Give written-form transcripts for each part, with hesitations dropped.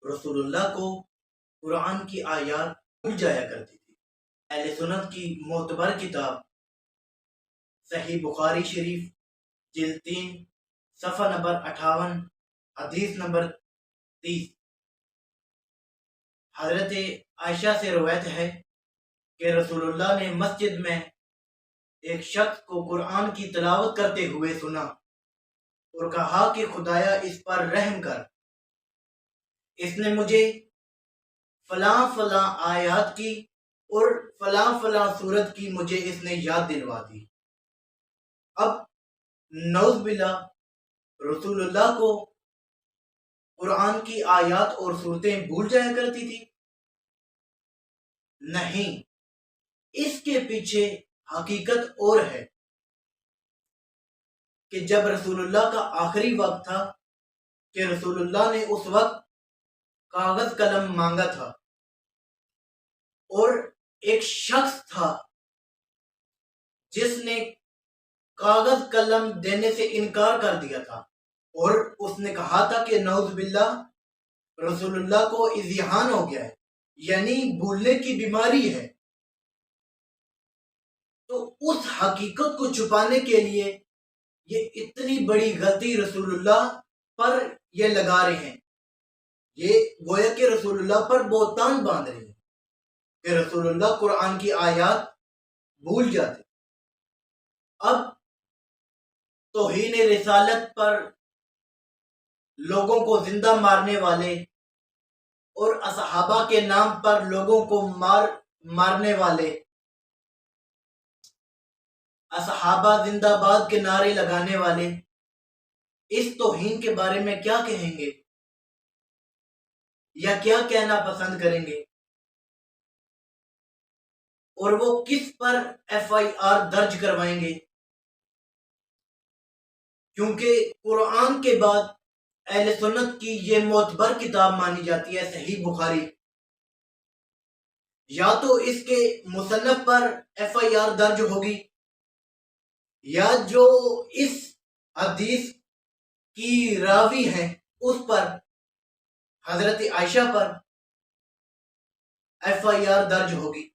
رسول اللہ کو قرآن کی آیات بھول جایا کرتی تھی۔ اہل سنت کی معتبر کتاب صحیح بخاری شریف جلد 3 صفحہ نمبر 58 حدیث نمبر 30، حضرت عائشہ سے روایت ہے کہ رسول اللہ نے مسجد میں ایک شخص کو قرآن کی تلاوت کرتے ہوئے سنا اور کہا کہ خدایا اس پر رحم کر، اس نے مجھے فلاں فلاں آیات کی اور فلاں فلاں صورت کی مجھے اس نے یاد دلوا دی۔ اب نعوذ باللہ رسول اللہ کو قرآن کی آیات اور صورتیں بھول جایا کرتی تھی؟ نہیں، اس کے پیچھے حقیقت اور ہے کہ جب رسول اللہ کا آخری وقت تھا کہ رسول اللہ نے اس وقت کاغذ قلم مانگا تھا اور ایک شخص تھا جس نے کاغذ قلم دینے سے انکار کر دیا تھا اور اس نے کہا تھا کہ نعوذ باللہ رسول اللہ کو اذعان ہو گیا ہے، یعنی بھولنے کی بیماری ہے۔ تو اس حقیقت کو چھپانے کے لیے یہ اتنی بڑی غلطی رسول اللہ پر یہ لگا رہے ہیں، یہ گویا کہ رسول اللہ پر بہتان باندھ رہے ہیں کہ رسول اللہ قرآن کی آیات بھول جاتے۔ اب توہین رسالت پر لوگوں کو زندہ مارنے والے اور اصحابہ کے نام پر لوگوں کو مارنے والے اصحابہ زندہ باد کے نعرے لگانے والے اس توہین کے بارے میں کیا کہیں گے یا کیا کہنا پسند کریں گے، اور وہ کس پر FIR درج کروائیں گے؟ کیونکہ قرآن کے بعد اہل سنت کی یہ معتبر کتاب مانی جاتی ہے صحیح بخاری، یا تو اس کے مصنف پر FIR درج ہوگی یا جو اس حدیث کی راوی ہیں اس پر، حضرت عائشہ پر FIR درج ہوگی۔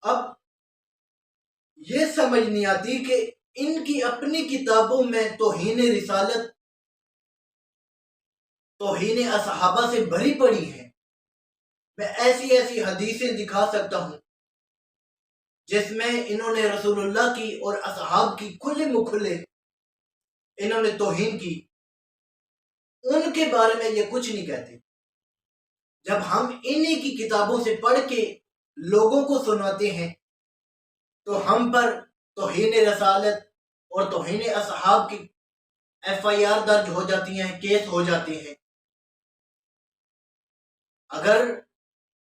اب یہ سمجھ نہیں آتی کہ ان کی اپنی کتابوں میں توہین رسالت، توہین اصحابہ سے بھری پڑی ہیں۔ میں ایسی ایسی حدیثیں دکھا سکتا ہوں جس میں انہوں نے رسول اللہ کی اور اصحاب کی کھلے مکھلے انہوں نے توہین کی، ان کے بارے میں یہ کچھ نہیں کہتے۔ جب ہم انہی کی کتابوں سے پڑھ کے لوگوں کو سناتے ہیں تو ہم پر توہین رسالت اور توہین اصحاب کی FIR درج ہو جاتی ہیں، کیس ہو جاتے ہیں۔ اگر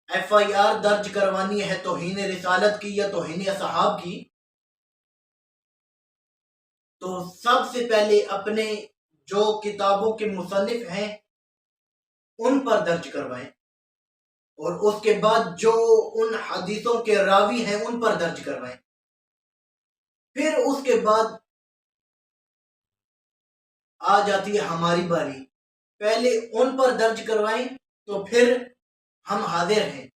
FIR درج کروانی ہے توہین رسالت کی یا توہین اصحاب کی تو سب سے پہلے اپنے جو کتابوں کے مصنف ہیں ان پر درج کروائیں، اور اس کے بعد جو ان حدیثوں کے راوی ہیں ان پر درج کروائیں، پھر اس کے بعد آ جاتی ہے ہماری باری، پہلے ان پر درج کروائیں تو پھر ہم حاضر ہیں